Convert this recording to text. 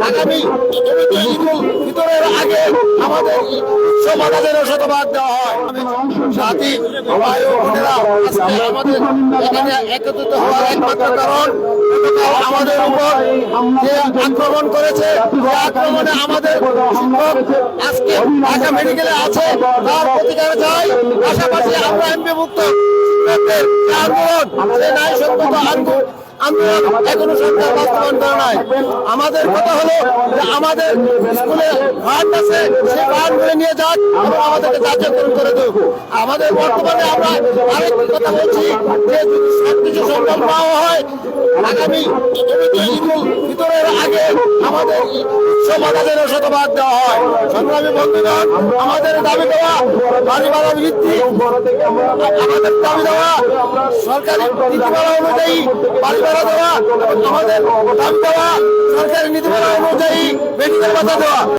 আগামী ঈদুল ফিতরের আগে আমাদের সমাজে যেন শতভাগ দেওয়া হয়। সাথী ভাই ও বোনেরা, আজকে আমাদের এখানে একত্রিত হওয়ার একমাত্র কারণ আমাদের উপর যে আক্রমণ করেছে, যে আক্রমণে আমাদের শিক্ষক আজকে ঢাকা মেডিকেলে আছে, তার প্রতিকার চাই। পাশাপাশি আমরা এমপিভুক্ত শিক্ষকদের যে আন্দোলন, সে ন্যায় সত্যত আন্দোলন এখনো সরকার বাস্তবায়ন করে নাই। আমাদের কথা হলো যে আমাদের স্কুলে ফান্ড আছে, সেই ফান্ডগুলো নিয়ে যাক এবং আমাদেরকে জাতীয়করণ করে দেব। আমাদের বর্তমানে আমরা আরেকটি কথা বলছি যে যদি সবকিছু সম্ভব না হয়, আগামী ঈদুল ফিতরের আগে আমাদের সমাজের শতভাগ দেওয়া হয়। সংগ্রামী বন্ধুগণ, আমাদের দাবি দেওয়া বাড়ি ভাড়া বৃদ্ধি, আমাদের দাবি দেওয়া সরকারি নীতিমালা অনুযায়ী বাড়ি ভাড়া দেওয়া, আমাদের দাবি দেওয়া সরকারি নীতিমালা অনুযায়ী মেডিকেল ভাতা দেওয়া।